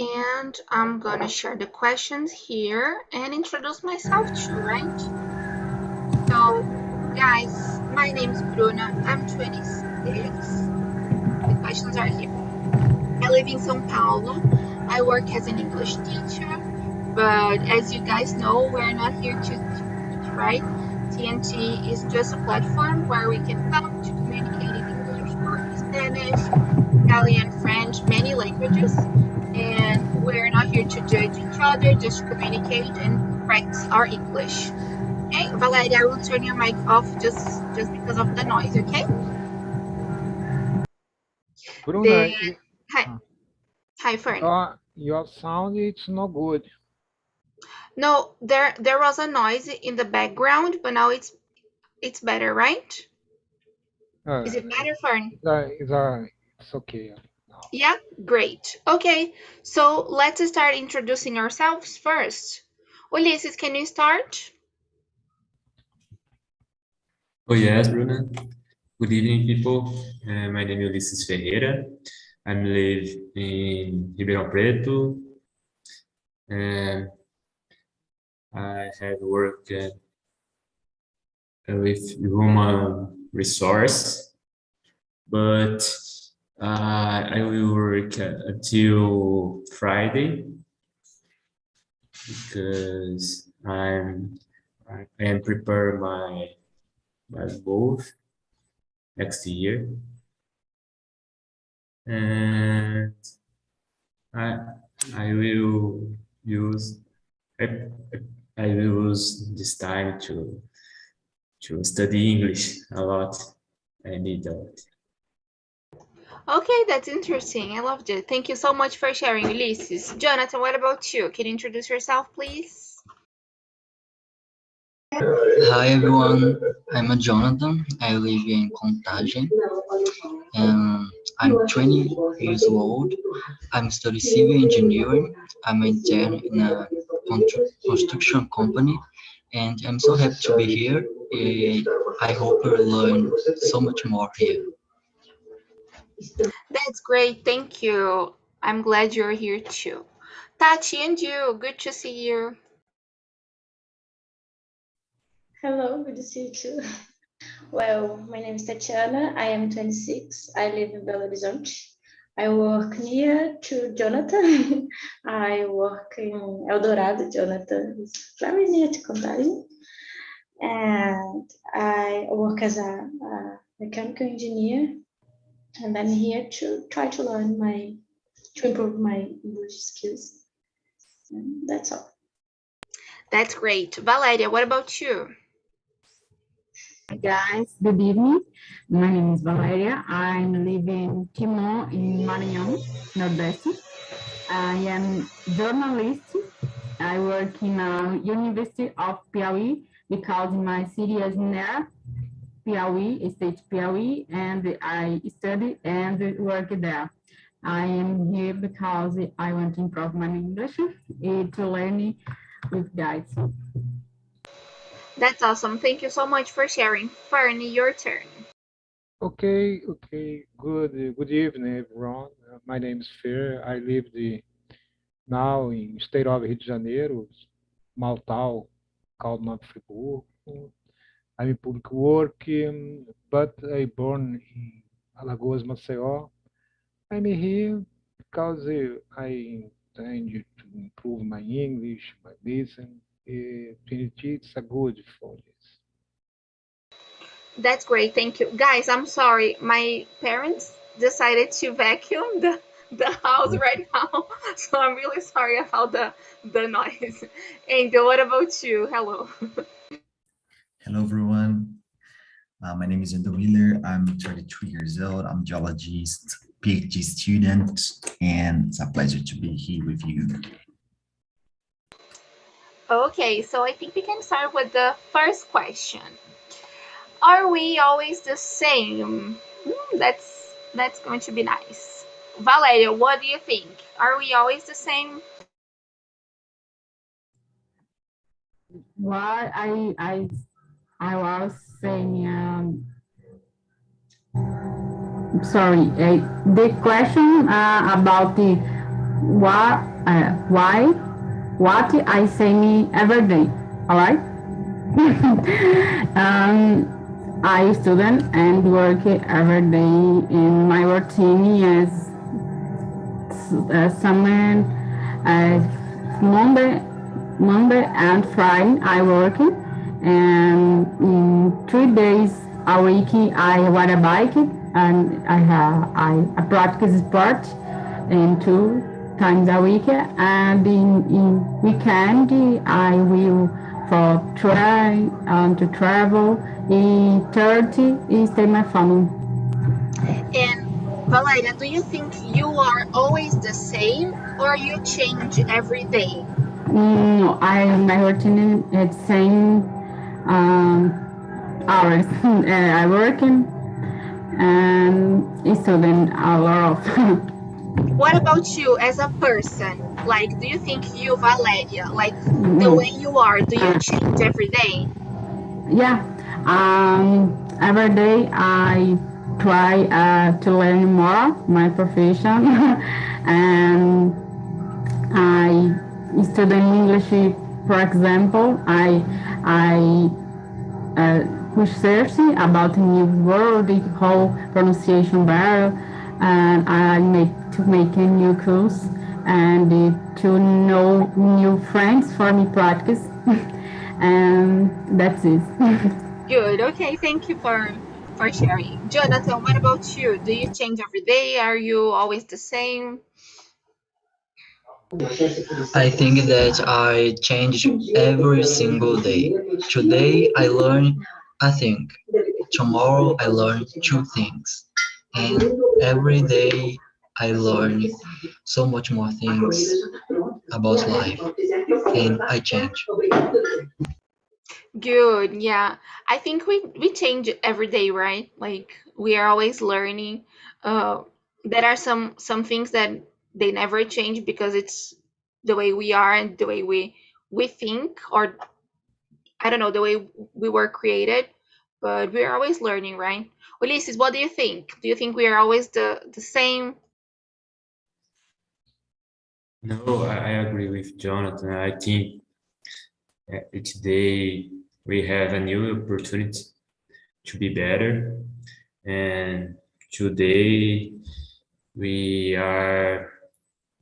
And I'm gonna share the questions here and introduce myself too, right? So, guys, my name is Bruna. I'm 26. The questions are here. I live in São Paulo. I work as an English teacher, but as you guys know, we're not here to teach, right? TNT is just a platform where we can talk to communicate in English or Spanish, Italian, French, many languages. And we're not here to judge each other, just to communicate and practice our English. Okay, Valeria, I will turn your mic off just because of the noise, okay? Bruna, The Hi, hi, Fern. your sound it's no good. No, there was a noise in the background, but now it's better, right? Uh, Is it better, Fern? it's okay now. Yeah, great. Okay, so let's start introducing ourselves first. Ulysses, can you start? Oh yes, Bruna. Good evening, people. My name is Ulisses Ferreira. I live in Ribeirão Preto, and I have worked with human resource, but I will work until Friday because I am prepare my move next year, and I I will use I, I will use this time to study English a lot. I need that. Okay, that's interesting. I loved it. Thank you so much for sharing, Ulysses. Jonathan, what about you? Can you introduce yourself, please? Hi everyone, I'm a Jonathan. I live in Contagem and I'm 20 years old. I'm studying civil engineering. I'm intern in a construction company and I'm so happy to be here. I hope you'll learn so much more here. That's great. Thank you. I'm glad you're here too. Tati and you, good to see you. Hello, good to see you too. Well, my name is Tatiana. I am 26. I live in Belo Horizonte. I work near to Jonathan. I work in Eldorado. Jonathan is very near to Contagem. And I work as a mechanical engineer. And I'm here to try to improve my English skills. And that's all. That's great. Valeria, what about you? Hi guys, good evening. My name is Valeria. I'm living in Timon in Maranhão, Nordeste. I am journalist. I work in a University of Piauí because my city is near Piauí, state Piauí, and I study and work there. I am here because I want to improve my English to learn with guys. That's awesome. Thank you so much for sharing. Fernie, your turn. Okay. Good evening, everyone. My name is Fer. I live now in state of Rio de Janeiro, small town called Nova Friburgo. I'm in public work, but I born in Alagoas, Maceió. I'm here because I intend to improve my English, my listen. It's a good for this. That's great. Thank you. Guys, I'm sorry. My parents decided to vacuum the house right now. So I'm really sorry about the noise. Angel, what about you? Hello. Hello, everyone. My name is Endo Miller. I'm 33 years old. I'm a geologist, PhD student, and it's a pleasure to be here with you. Okay, so I think we can start with the first question. Are we always the same? That's going to be nice. Valeria, what do you think? Are we always the same? What I was saying, sorry, the question about what I say me every day. All right. I student and work every day in my routine as someone Monday and Friday I work, and 3 days a week I ride a bike, and I practice sport, and 2 times a week, and in weekend I will for try to travel. In 30 is stay my family. And Valeria, do you think you are always the same or you change every day? No, my routine is same hours. I working and student a lot of. What about you as a person? Like, do you think you, Valeria, like the way you are, do you change every day? Yeah. Every day I try to learn more my profession, and I study English. For example, I research about new word, how pronunciation better, and I make a new course, and to know new friends for me practice, and that's it. Good. Okay. Thank you for sharing. Jonathan, what about you? Do you change every day? Are you always the same? I think that I change every single day. Today I learn a thing. Tomorrow I learn two things. And every day I learn so much more things about life. And I change. Good. Yeah. I think we change every day, right? Like we are always learning. Uh, there are some things that they never change because it's the way we are and the way we think, or I don't know, the way we were created. But we are always learning, right? Ulysses, what do you think? Do you think we are always the same? No, I agree with Jonathan. I think each day we have a new opportunity to be better. And today we are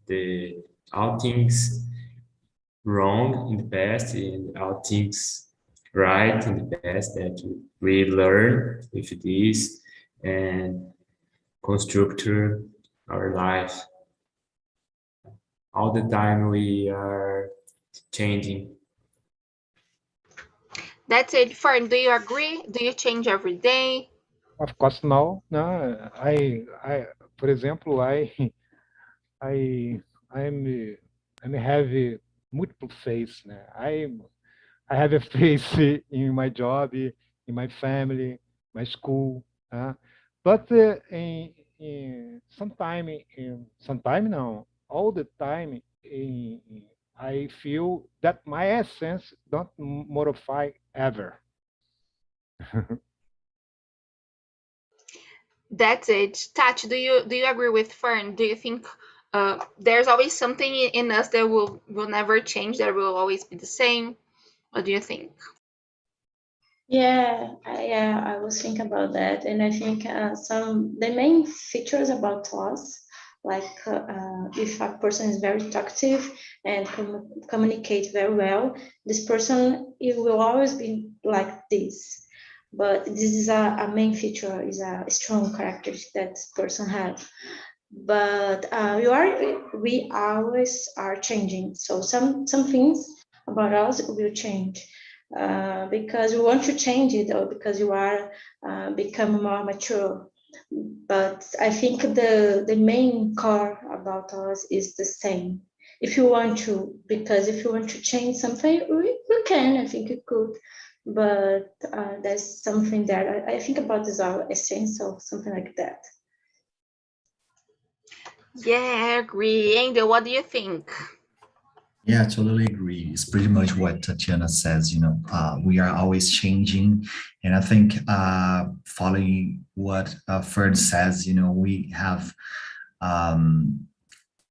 the all things wrong in the past and all things right in the past that we learn with this and construct our life. All the time we are changing. That's it. Fern, do you agree? Do you change every day? Of course, no. No, por exemplo, I, I'm, I have a multiple face. Né? I have a face in my job, in my family, my school. But sometime no, all the time, I feel that my essence don't modify ever. That's it. Tach, do you agree with Fern? Do you think there's always something in us that will never change, that will always be the same? What do you think? Yeah, I was thinking about that, and I think the main features about us, like if a person is very talkative and communicate very well, this person it will always be like this. But this is a main feature, is a strong characteristic that this person has. But we always are changing. So some things about us will change because we want to change it, or because you are become more mature. But I think the main core about us is the same. If you want to, because if you want to change something, we can. I think it could, but that's something that I think about is our essence or something like that. Yeah, I agree. Angel, what do you think? Yeah, I totally agree. It's pretty much what Tatiana says, we are always changing. And I think following what Ferd says, we have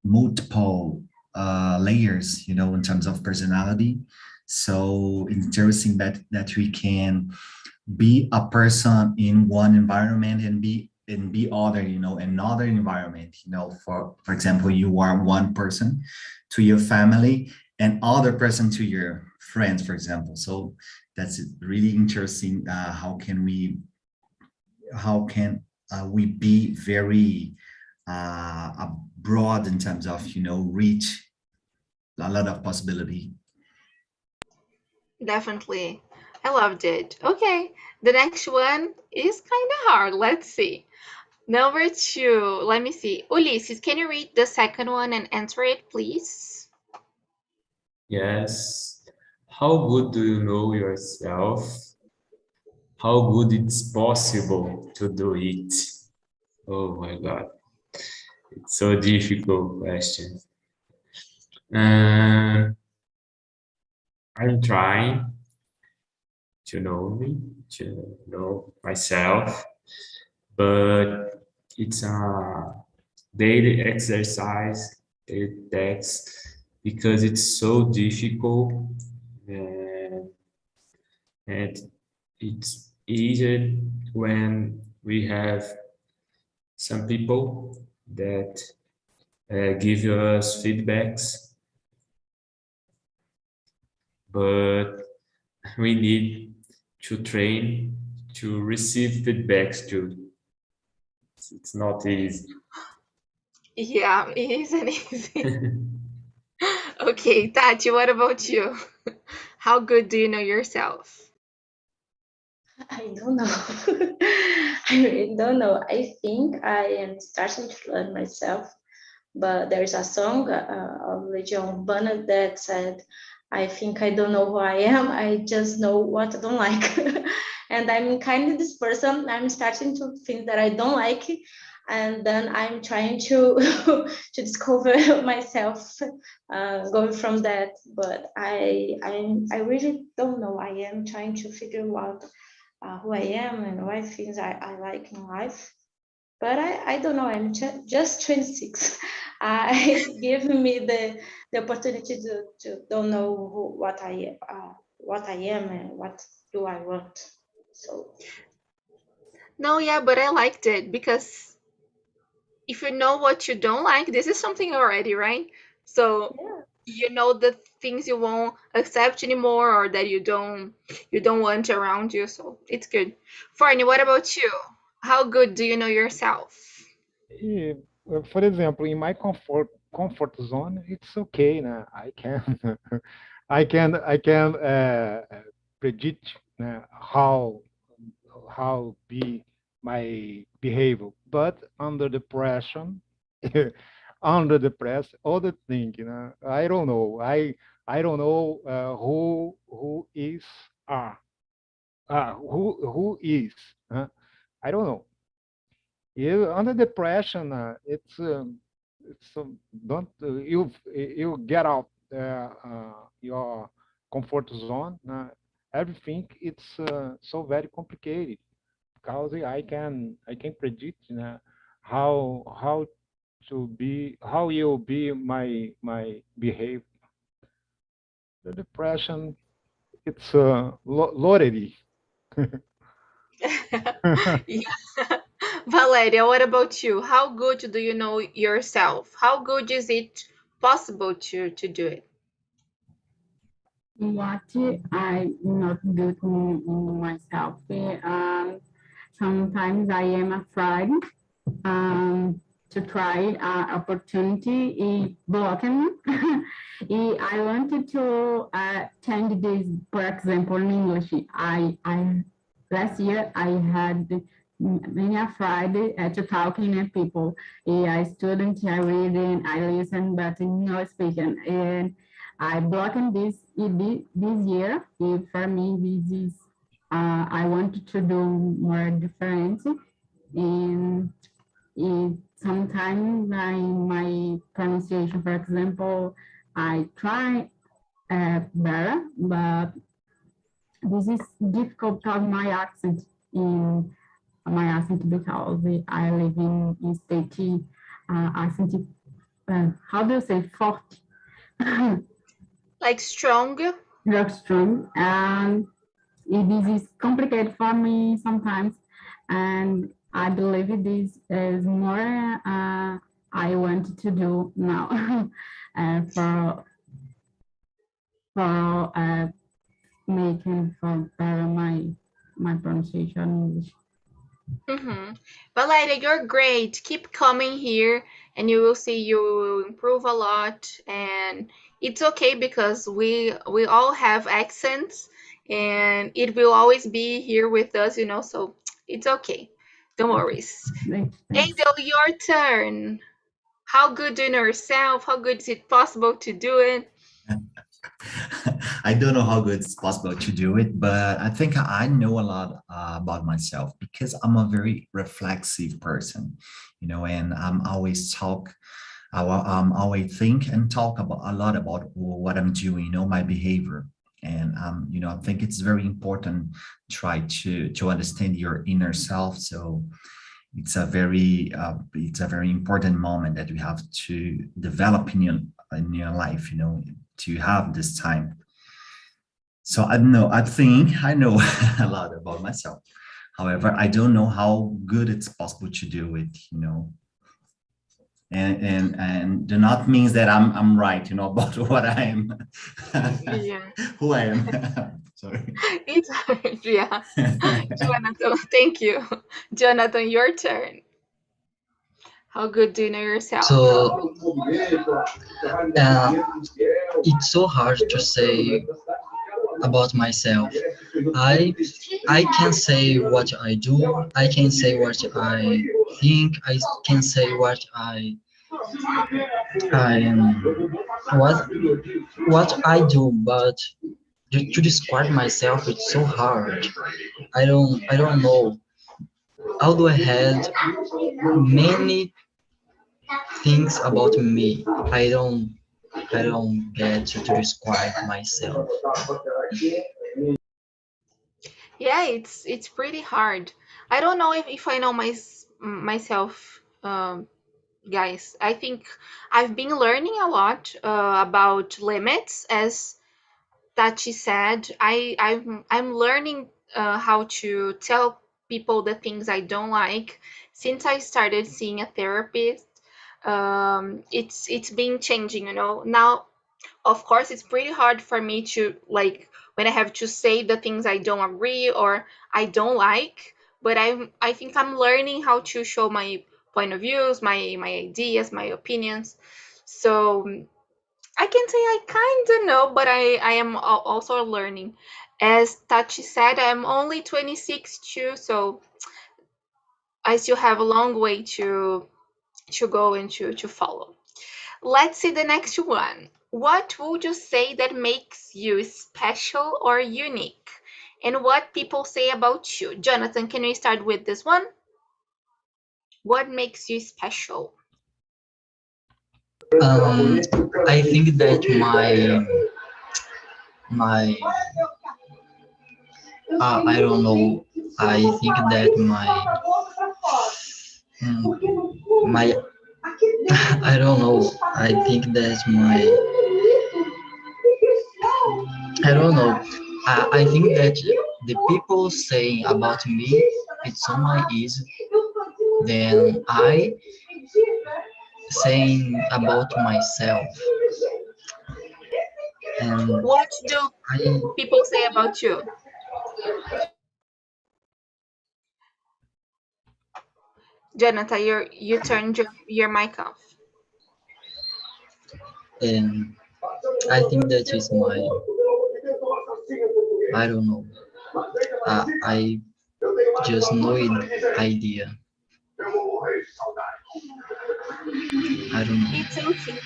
multiple layers, you know, in terms of personality. So interesting that we can be a person in one environment and be other, you know, another environment, you know. For example, you are one person to your family and other person to your friends, for example. So that's really interesting. How can we be very broad in terms of, you know, reach a lot of possibility. Definitely. I loved it. Okay, the next one is kind of hard. Let's see. Number 2, let me see. Ulysses, can you read the second one and answer it, please? Yes. How good do you know yourself? How good it's possible to do it? Oh my God. It's so difficult question. I'm trying to know me, to know myself, but it's a daily exercise, daily text, because it's so difficult, and it's easier when we have some people that give us feedbacks, but we need to train to receive feedbacks too. It's not easy. Yeah, it isn't easy. Okay, Tati, what about you? How good do you know yourself? I don't know. I really don't know. I think I am starting to learn myself, but there's a song of Legion Urbana that said, I think I don't know who I am, I just know what I don't like. And I'm kind of this person, I'm starting to think that I don't like it, and then I'm trying to to discover myself going from that. But I really don't know. I am trying to figure out who I am and what things I like in life. But I don't know, I'm just 26. I give me the opportunity to don't know what I am and what do I want. So No, yeah, but I liked it because if you know what you don't like, this is something already, right? So yeah. you know the things you won't accept anymore or that you don't want around you. So it's good. Farney, what about you? How good do you know yourself? For example, in my comfort zone, it's okay. Nah? I can I can predict how be my behavior, but under the pressure, under the press, other thing, I don't know. I don't know who is who is. I don't know. You under depression, don't you get out your comfort zone. Everything it's so very complicated because I can predict how to be how you'll be my behavior. The depression it's lottery. Yeah. Valeria, what about you? How good do you know yourself? How good is it possible to do it? What I not good in myself. Sometimes I am afraid to try opportunity is blocking. I wanted to change this, for example, in English. I last year I had many afraid to talking to people. I student, I reading, I listen, but no speaking. And I blocked this year. For me, this is I wanted to do more different, and sometimes my pronunciation, for example, I try better, but this is difficult because my accent because I live in state accent how do you say forte? Like strong. Very strong, and this is complicated for me sometimes, and I believe this is more I want to do now for making for better my pronunciation in English. Valeria, you're great. Keep coming here and you will see you will improve a lot. And it's okay because we all have accents and it will always be here with us, so it's okay. Don't worry. Thanks. Angel, your turn. How good do you know yourself? How good is it possible to do it? I don't know how good it's possible to do it, but I think I know a lot about myself because I'm a very reflexive person, and I'm always always think and talk about a lot about what I'm doing, my behavior. And, I think it's very important try to understand your inner self. So it's a very important moment that you have to develop in your life, to have this time. So I don't know, I think I know a lot about myself. However, I don't know how good it's possible to do it, and do not means that I'm right, about what I am, Yeah. who I am. Sorry. It's yeah. Jonathan, thank you. Jonathan, your turn. How good do you know yourself? So it's so hard to say about myself. I can say what I do. I can say what I think. I can say what I do, but to describe myself, it's so hard. I don't know. Although I had many things about me, I don't get to describe myself. Yeah, it's pretty hard. I don't know if I know myself, guys. I think I've been learning a lot about limits, as Tachi said. I'm learning how to tell people the things I don't like since I started seeing a therapist. It's been changing, Now, of course, it's pretty hard for me to, like, when I have to say the things I don't agree or I don't like, but I think I'm learning how to show my point of views, my ideas, my opinions. So I can say I kind of know, but I am also learning. As Tachi said, I'm only 26 too, so I still have a long way to go and to follow. Let's see the next one. What would you say that makes you special or unique? And what people say about you? Jonathan, can we start with this one? What makes you special? I think that my I don't know. I think that my I don't know. I think that I don't know. I think that the people saying about me it's so much easy than I saying about myself. And What do I people say about you? Jonathan, you turned your mic off. and I think that is I don't know. I just no idea. I don't know. It's okay.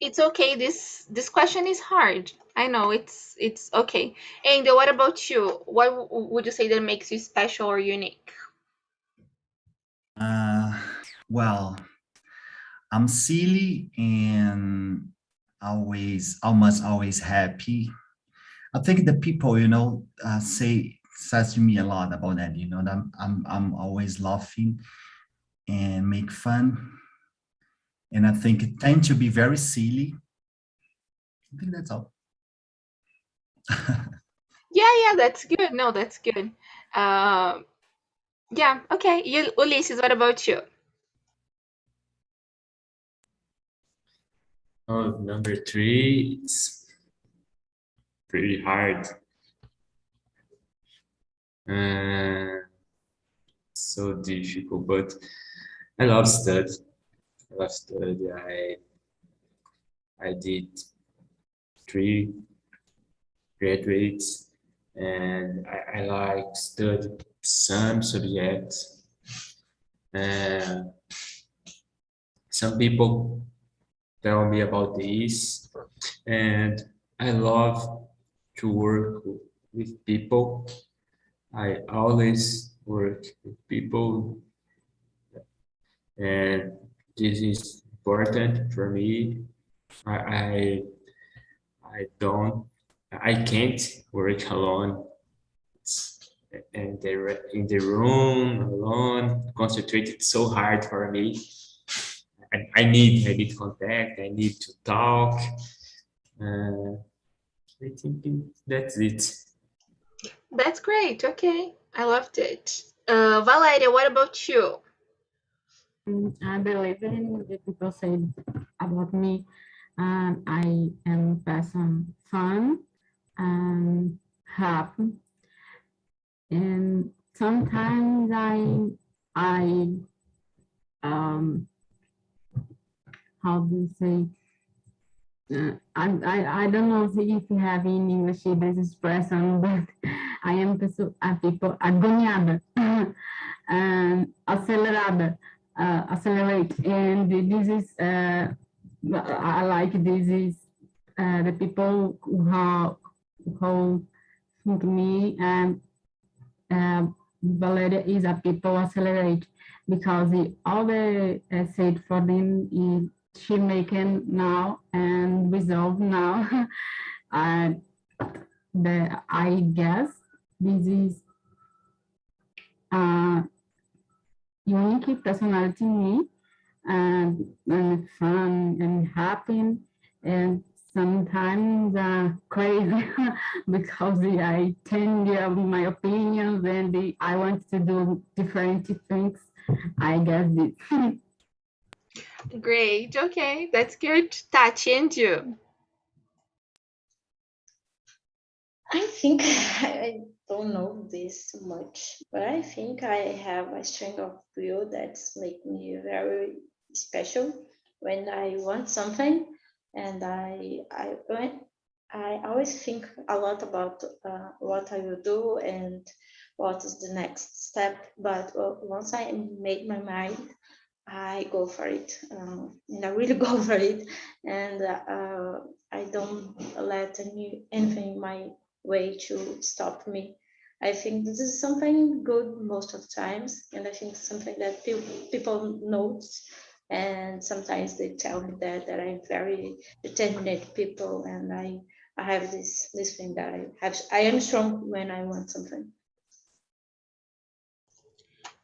It's okay. This question is hard. I know it's okay. And what about you? What would you say that makes you special or unique? Well, I'm silly and almost happy. I think the people, says to me a lot about that. That I'm always laughing and make fun. and I think it tend to be very silly. I think that's all. Yeah, that's good. No, that's good. Yeah, okay. Ulysses, what about you? Oh, number 3, it's pretty hard. So difficult, but I love study. I love study. I did 3 graduates, and I like study some subjects. And some people tell me about this, and I love to work with people. I always work with people, and this is important for me. I I can't work alone. And in the room alone, concentrate. It's so hard for me. I need contact. I need to talk. I think that's it. That's great. Okay, I loved it. Valeria, what about you? I believe in the people say about me. I am person fun and happy, and sometimes I how do you say? I don't know if you have in English this expression, but I am a people agoniada and acelerada, accelerate, and this is I like this is the people who think me and Valeria is a people accelerate because all the said for them is she making now and resolve now. And I guess this is unique personality in me and fun and happy and sometimes crazy because I change my opinions and I want to do different things. I guess this. Great. Okay, that's good. Tati, and you? I think I don't know this much, but I think I have a strength of will that's make me very special when I want something, and I always think a lot about what I will do and what is the next step. But once I made my mind, I go for it, and I really go for it, and I don't let anything in my way to stop me. I think this is something good most of the times, and I think something that people notice, and sometimes they tell me that I'm very determined people, and I have this thing that I am strong when I want something.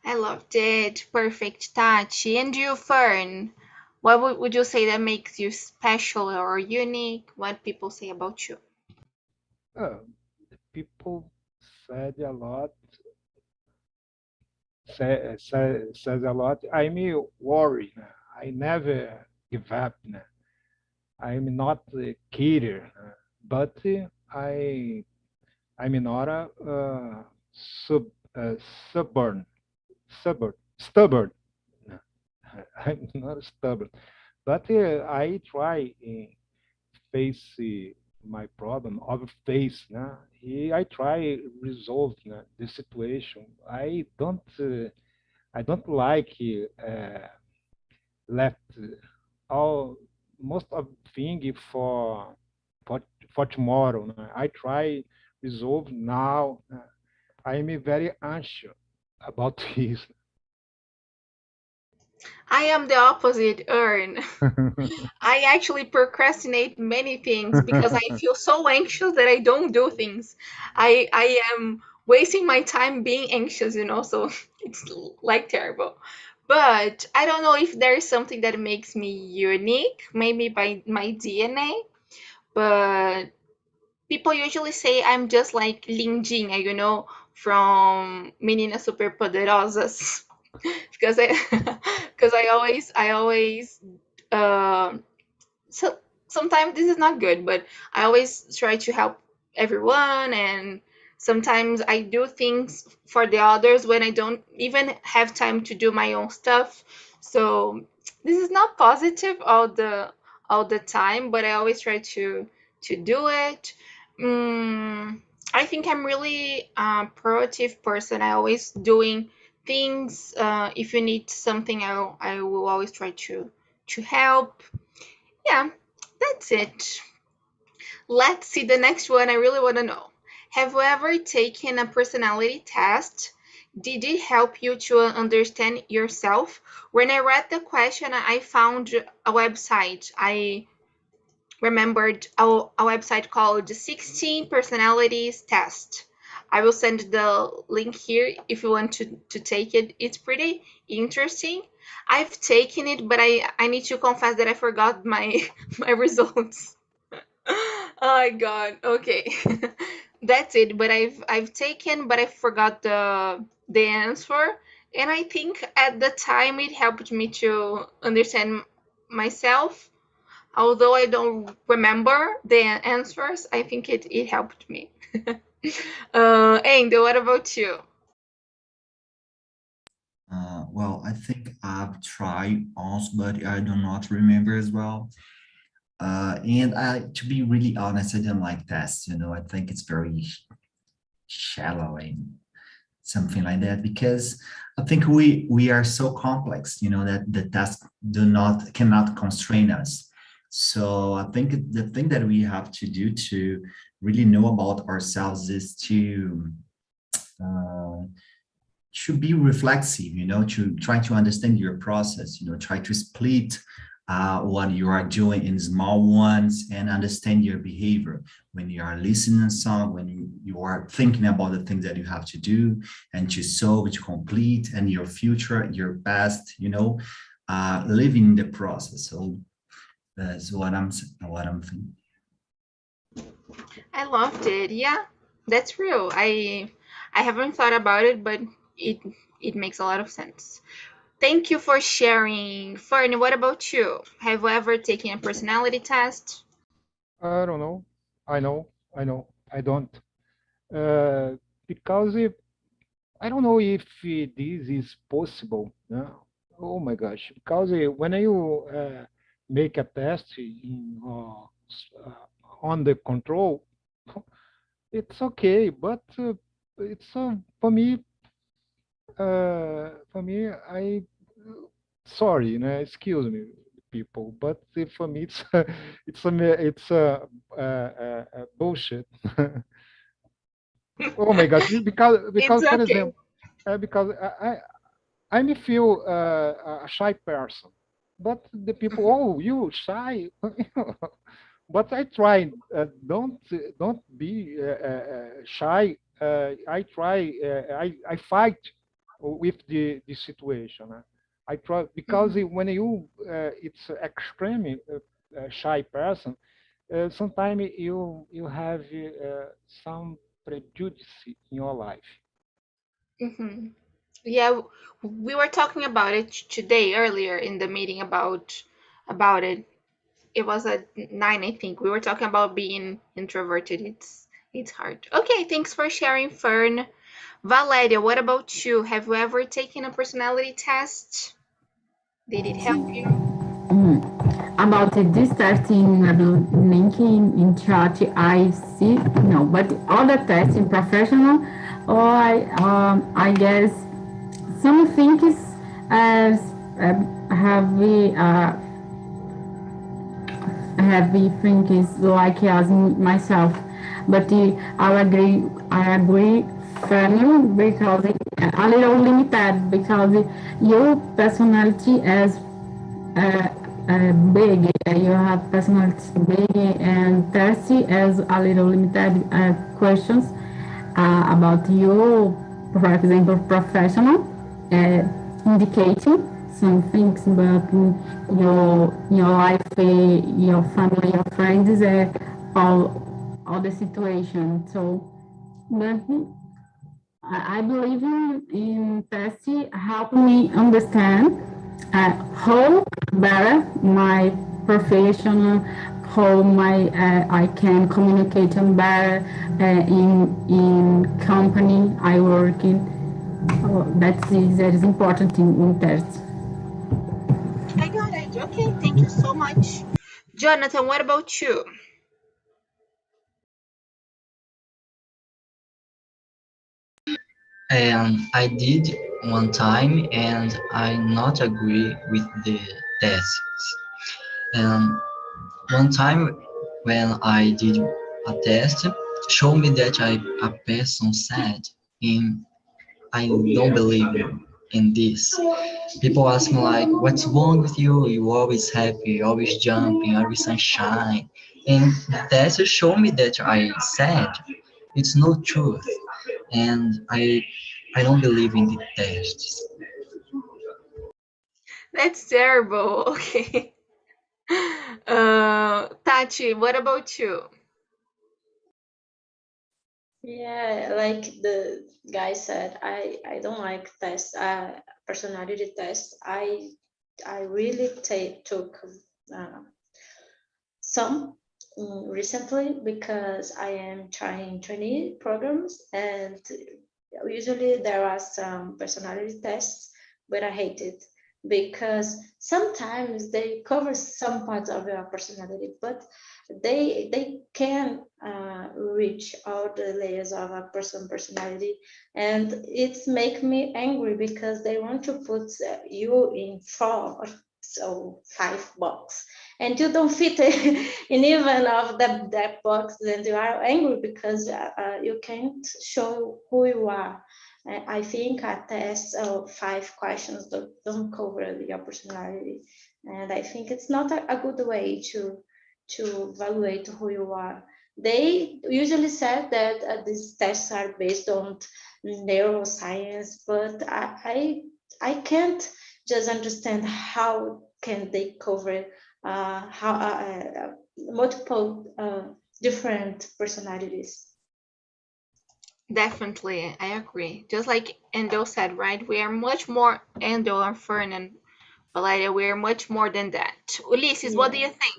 I loved it. Perfect, Tati. And you, Fern? What would you say that makes you special or unique? What people say about you? People said a lot. Says a lot. I'm worried. I never give up. I'm not a quitter, but I'm not a sub, stubborn. Stubborn. I'm not stubborn, but I try face my problem of face. I try resolve the situation. I don't like left all most of thing for for tomorrow. I try resolve now. I am very anxious about this. I am the opposite, Earn. I actually procrastinate many things because I feel so anxious that I don't do things. I am wasting my time being anxious, so it's like terrible. But I don't know if there's something that makes me unique, maybe by my DNA, but people usually say I'm just like Lindinha, from Meninas Superpoderosas, because I because I always uh, so sometimes this is not good, but I always try to help everyone, and sometimes I do things for the others when I don't even have time to do my own stuff. So this is not positive all the time, but I always try to do it. mm, I think I'm really a proactive person. I always doing things. If you need something, I will always try to help. Yeah, that's it. Let's see the next one. I really want to know. Have you ever taken a personality test? Did it help you to understand yourself? When I read the question, I found a website. I remembered a website called 16 Personalities Test. I will send the link here if you want to take it. It's pretty interesting. I've taken it, but I need to confess that I forgot my my results. Oh my god. Okay. That's it. But I've taken, but I forgot the answer. And I think at the time it helped me to understand myself. Although I don't remember the answers, I think it helped me. Angel, what about you? Well, I think I've tried also, but I do not remember as well. To be really honest, I don't like tests. I think it's very shallow and something like that, because I think we are so complex, that the tasks cannot constrain us. So I think the thing that we have to do to really know about ourselves is to be reflexive, to try to understand your process, try to split what you are doing in small ones and understand your behavior when you are listening to a song, when you are thinking about the things that you have to do and to solve, to complete, and your future, your past, living the process. So that's what I'm thinking. I loved it. Yeah, that's real. I haven't thought about it, but it it makes a lot of sense. Thank you for sharing. Fern, what about you? Have you ever taken a personality test? I don't know. I know. I don't. Because I don't know if this is possible. No? Oh my gosh! Because when you make a test on the control, it's okay, but it's for me. I sorry, excuse me, people, but for me, it's a bullshit. Oh my gosh! It's Because for okay. example, because I may feel a shy person, but the people, oh, you shy, but I try. Don't be shy. I try. I fight with the situation. I try because when it's extremely shy person, sometimes you have some prejudice in your life. hmm Yeah, we were talking about it today earlier in the meeting about it. It was at 9, I think. We were talking about being introverted. It's hard. Okay, thanks for sharing, Fern. Valeria, what about you? Have you ever taken a personality test? Did it help you? About this testing linking in chat, I see no, but other testing professional, or I guess some things as have we heavy thinkings like as myself, but I agree firmly because a little limited because your personality is uh, big. You have personality big and thirsty as a little limited questions about you, for example, professional, indicating some things, but your life, your family, your friends, all the situation. So, but I believe in testing help me understand how better my professional, how I can communicate better in company I work in. That is important in tests. I got it. Okay, thank you so much. Jonathan, what about you? I did one time and I not agree with the tests. And one time when I did a test, show me that a person said in I don't believe in this. People ask me like, what's wrong with you? You always happy, always jumping, always sunshine. And the test show me that I said it's no truth. And I don't believe in the tests. That's terrible. Okay. Tati, what about you? Yeah, like the guy said, I don't like tests, personality tests. I really took some recently because I am trying trainee programs, and usually there are some personality tests, but I hate it because sometimes they cover some parts of your personality, but they can reach all the layers of a personality, and it's make me angry because they want to put you in 5 box, and you don't fit in even of that box, and you are angry because you can't show who you are. I think a test of 5 questions don't cover your personality, and I think it's not a good way to evaluate who you are. They usually said that these tests are based on neuroscience, but I can't just understand how can they cover how multiple different personalities. Definitely, I agree. Just like Endo said, right? We are much more, Endo and Fern and Valeria, we are much more than that. Ulysses, what do you Yeah. think?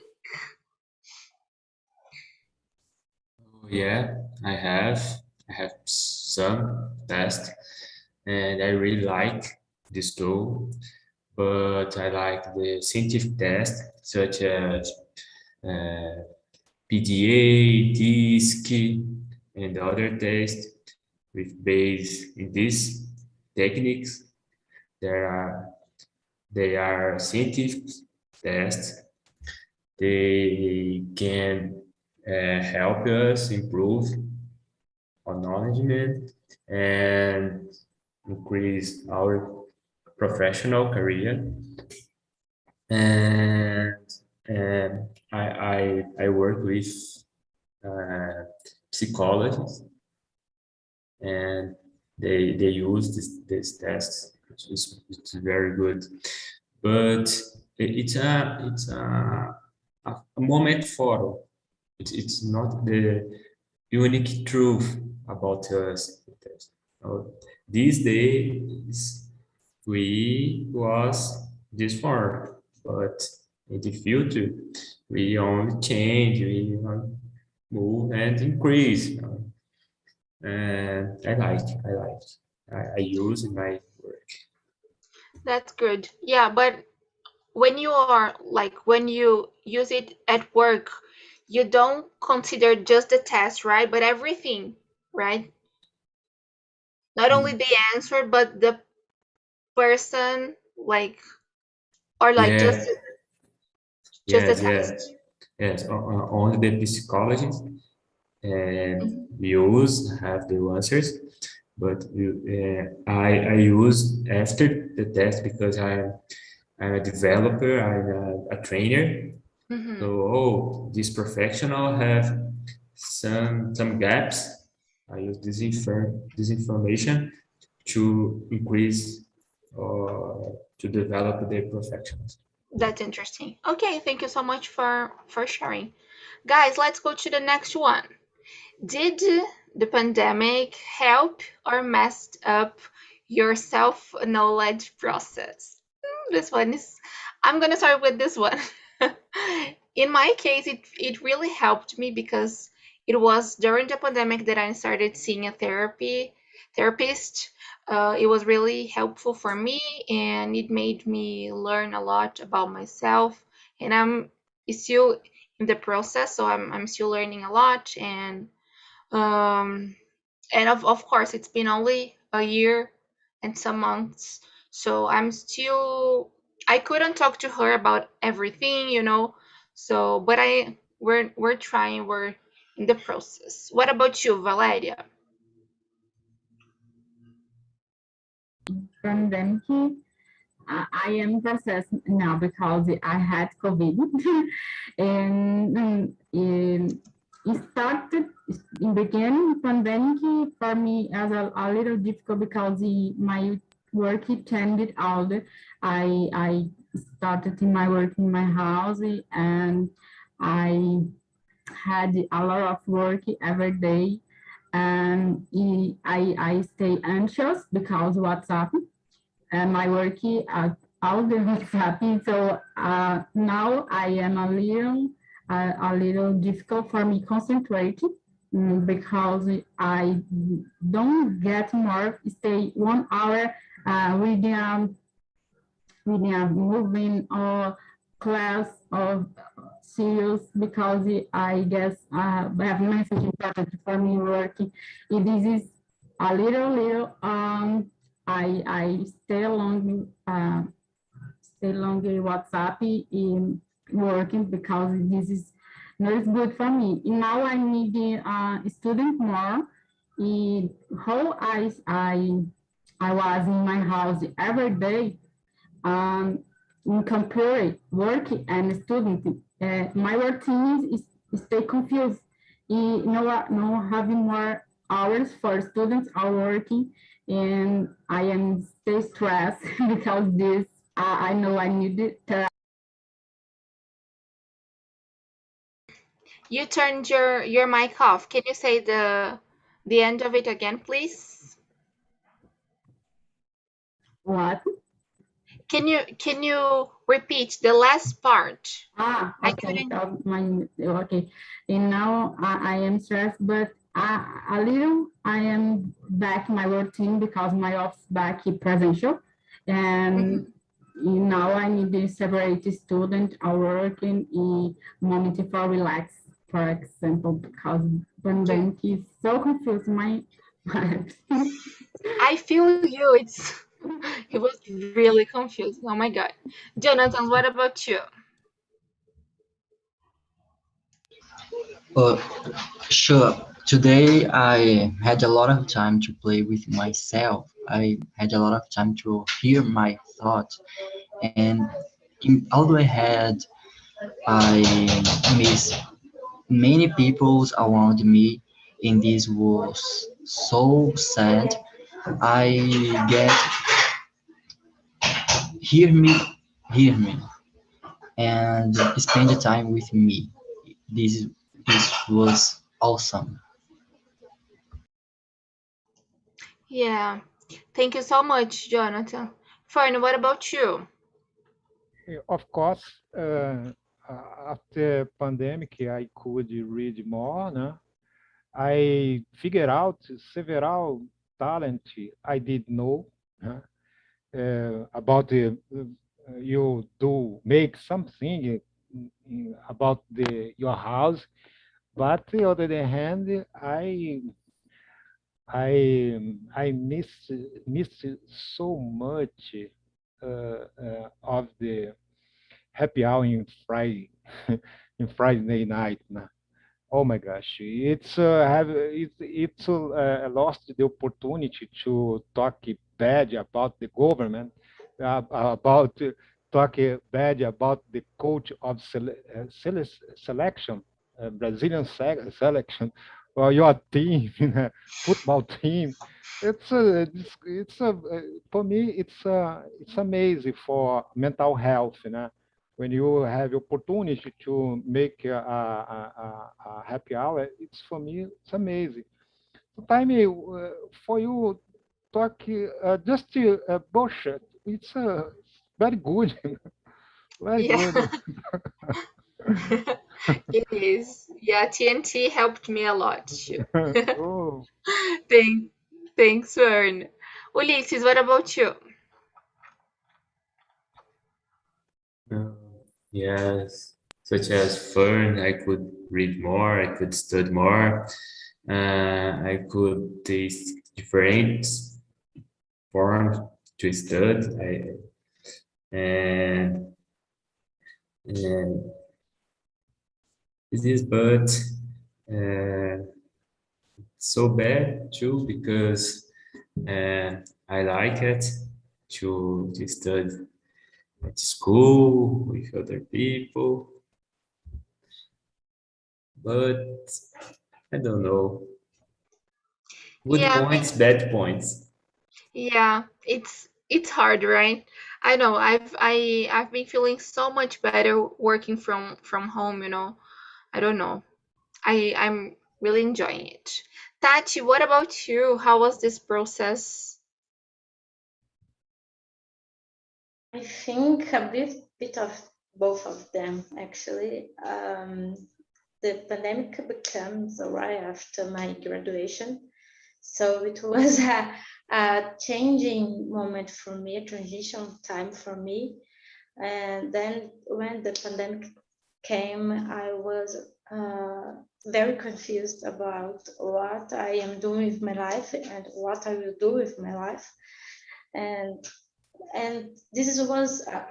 Yeah, I have some tests, and I really like this tool. But I like the scientific tests such as PDA, DISC, and other tests with base in these techniques. There are they are scientific tests. They can help us improve our knowledge and increase our professional career. And I work with psychologists, and they use this test, which is it's very good. But it's a moment photo. It's not the unique truth about us. So these days we was this far, but in the future we only change, we move and increase. And I use in my work. That's good. Yeah, but when you are like when you use it at work, you don't consider just the test, right? But everything, right? Not only the answer, but the person, like, or like Yeah, just the yes, test. yes. Only the psychologists and Mhm. use have the answers, but I use after the test because I'm a developer, I'm a trainer. So, Mhm. this professional have some gaps. I use this information to increase or to develop their professions. That's interesting. Okay, thank you so much for sharing. Guys, let's go to the next one. Did the pandemic help or messed up your self-knowledge process? This one is, I'm gonna start with this one. In my case, it really helped me because it was during the pandemic that I started seeing a therapist. It was really helpful for me, and it made me learn a lot about myself. And I'm still in the process, so I'm still learning a lot. Um, and of course, it's been only a year and some months, so I couldn't talk to her about everything, you know. So, but we're trying, we're in the process. What about you, Valeria? Pandemic, I am processed now because I had COVID, and it started in beginning pandemic for me as a little difficult because my work changed all the. I started in my work in my house, and I had a lot of work every day, and I stay anxious because WhatsApp and my work all the WhatsApp. So now I am a little difficult for me concentrate because I don't get more stay 1 hour reading a moving or class or serious because I guess I have message important for me working. This is a little I stay longer WhatsApp in working because this is not good for me. Now I need the student more. How I was in my house every day in compare work and student. My routine is stay confused. No having more hours for students are working, and I am stay stressed because this I know I need it. You turned your mic off. Can you say the end of it again, please? What? Can you repeat the last part? I Okay. couldn't. Okay. And now I am stressed, but a little I am back my routine because my office back presential, and now I need to separate student are working in moment for relax, for example, because pandemic is so confused my I feel you. It was really confusing. Oh my God. Jonathan, what about you? But sure, today I had a lot of time to play with myself. I had a lot of time to hear my thoughts, and although I miss many people around me, and this was so sad. I get hear me, hear me, and spend the time with me. This was awesome. Yeah. Thank you so much, Jonathan. Fern, what about you? Of course, after pandemic, I could read more. No? I figured out several talent I did know about you do make something about your house, but on the other hand, I miss so much of the happy hour in Friday in Friday night. Nah. Oh my gosh, it's lost the opportunity to talk bad about the government, about talk bad about the coach of selection, Brazilian selection. or your team, football team. For me, it's amazing for mental health, when you have opportunity to make a happy hour. It's for me, it's amazing. Time for you talk just bullshit. It's very good, very Yeah, good. it is. Yeah, TNT helped me a lot too. Oh. Thank, thanks, Fern. Ulysses, what about you? Uh, yes, such as Fern, I could read more, I could study more, I could taste different forms to study, and and it is but uh, so bad too because I like it to study at school with other people, but I don't know. Good Yeah, points, bad points. yeah, it's hard, right? I know. I've been feeling so much better working from home, I don't know. I'm really enjoying it. Tati, what about you? How was this process? I think a bit of both of them actually. The pandemic becomes right after my graduation, so it was a changing moment for me, a transition time for me. And then when the pandemic came, I was very confused about what I am doing with my life and what I will do with my life. And this was a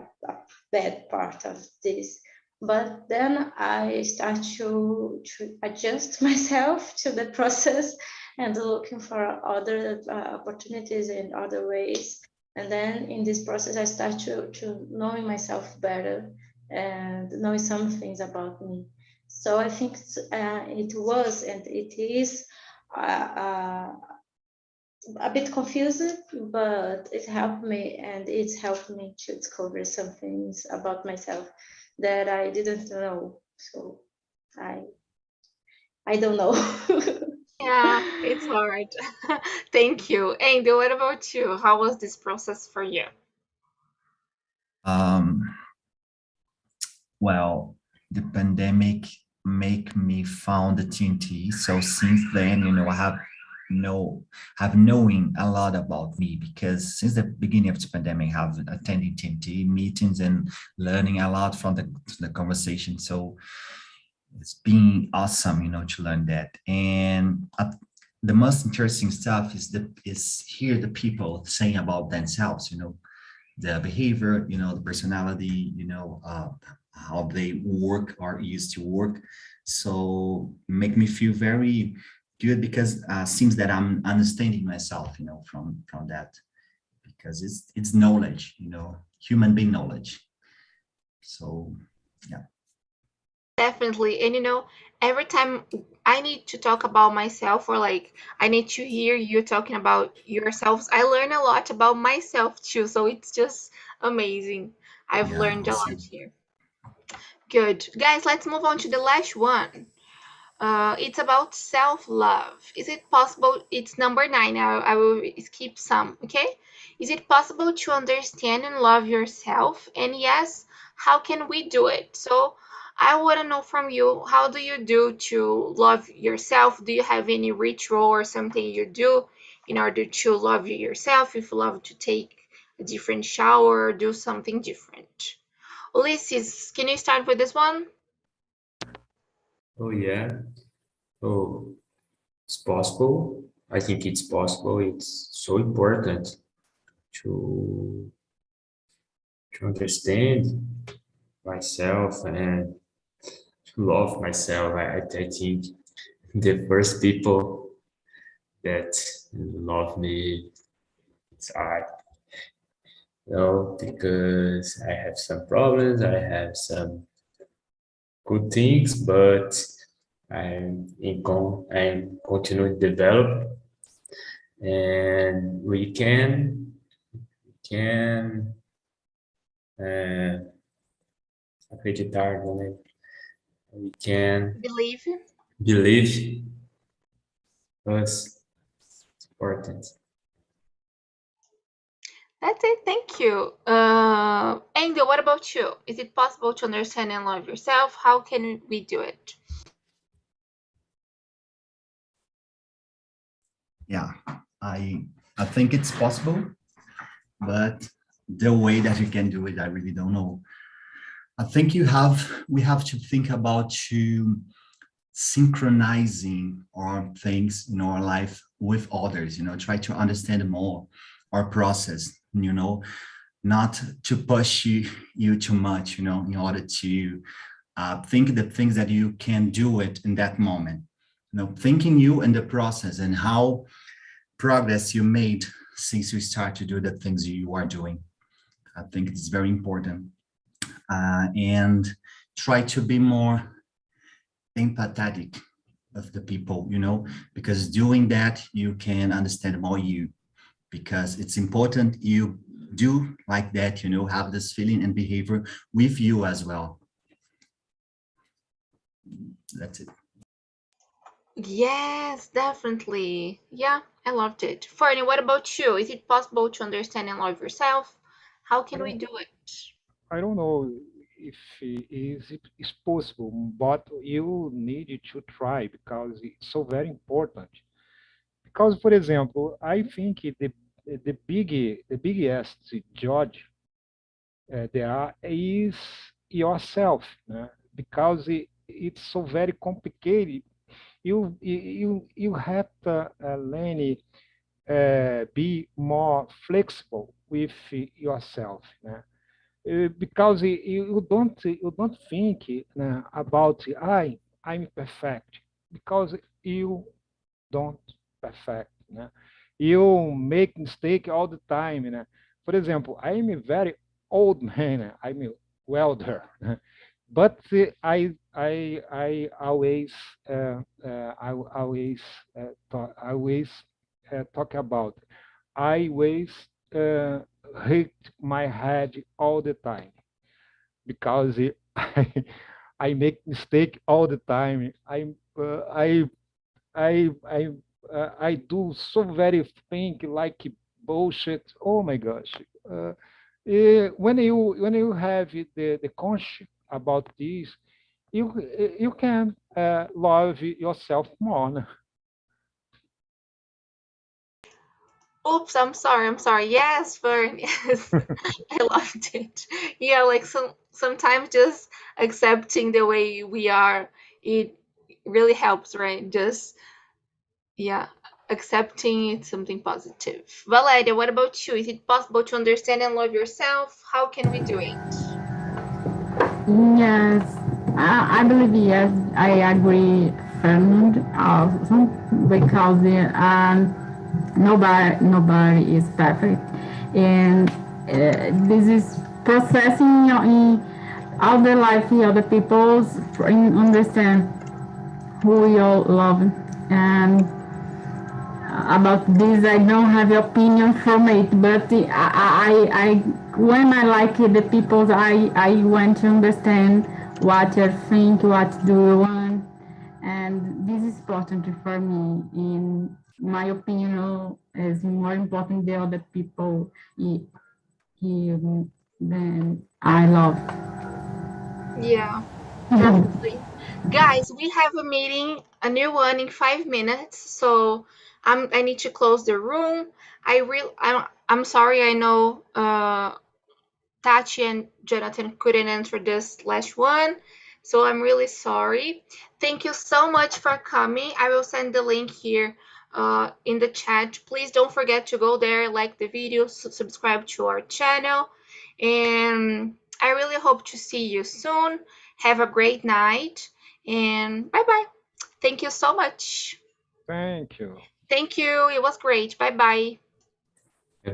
bad part of this. But then I start to adjust myself to the process and looking for other opportunities in other ways. And then in this process, I start to knowing myself better and knowing some things about me. So I think it was and it is a bit confused, but it helped me and it's helped me to discover some things about myself that I didn't know. So I don't know. Yeah, it's hard. Thank you. Andy, what about you? How was this process for you? Um, well, the pandemic make me found the TNT. So since then, I have knowing a lot about me because since the beginning of the pandemic, I have attending TNT meetings and learning a lot from the conversation. So it's been awesome, to learn that. And the most interesting stuff is hear the people saying about themselves, the behavior, the personality, how they work or used to work. So make me feel very good because seems that I'm understanding myself, from that because it's knowledge, human being knowledge. So yeah. Definitely. And every time I need to talk about myself or like I need to hear you talking about yourselves, I learn a lot about myself too. So it's just amazing. I've Yeah, learned me a lot too. here. Good. Guys, let's move on to the last one. It's about self-love. Is it possible? It's number 9. I will skip some, okay? Is it possible to understand and love yourself? And yes, how can we do it? So I want to know from you, how do you do to love yourself? Do you have any ritual or something you do in order to love yourself? If you love to take a different shower, do something different. Ulysses, can you start with this one? Oh yeah. Oh, it's possible. I think it's possible. It's so important to to understand myself and to love myself. I think the first people that love me is I. Because I have some problems, I have some good things, but and continue to develop, and we can acreditar, né? We can believe us important. That's it. Thank you. Angel, what about you? Is it possible to understand and love yourself? How can we do it? Yeah, I think it's possible, but the way that you can do it, I really don't know. I think we have to think about synchronizing our things in our life with others, try to understand more our process, not to push you too much, in order to think the things that you can do it in that moment, thinking you in the process and how progress you made since you start to do the things you are doing. I think it's very important. And try to be more empathetic of the people, because doing that, you can understand more you, because it's important you do like that, have this feeling and behavior with you as well. That's it. Yes, definitely. Yeah, I loved it. Fernie, what about you? Is it possible to understand and love yourself? How can we do it? I don't know if it is possible, but you need to try because it's so very important. Because, for example, I think the biggest judge there is yourself, because it's so very complicated. You have to learn be more flexible with yourself. Because you don't think about I'm perfect, because you don't perfect. You make mistake all the time. For example, I'm a very old man. I'm a welder, but I always talk about. I always hit my head all the time because I make mistake all the time. I do so very think like bullshit. Oh my gosh! When you have the conscience about this, you can love yourself more. Oops, I'm sorry. Yes, Fern, yes. I loved it. Yeah, like sometimes just accepting the way we are, it really helps, right? Just accepting it's something positive. Valeria, what about you? Is it possible to understand and love yourself? How can we do it? Yes, I believe yes. I agree, Fernand, also because nobody is perfect, and this is processing in all the life, other people's understand who you love, and about this I don't have opinion from it, but I when I like the people, I want to understand what you think, what do you want, and this is important for me. In my opinion, is more important than other people than I love. Yeah, definitely. Guys, we have a meeting, a new one in 5 minutes, so I need to close the room. I'm sorry. I know Tachi and Jonathan couldn't answer this last one, so I'm really sorry. Thank you so much for coming. I will send the link here in the chat. Please don't forget to go there, like the video, subscribe to our channel, and I really hope to see you soon. Have a great night, and bye-bye. Thank you so much. Thank you. Thank you. It was great. Bye-bye. Bye-bye.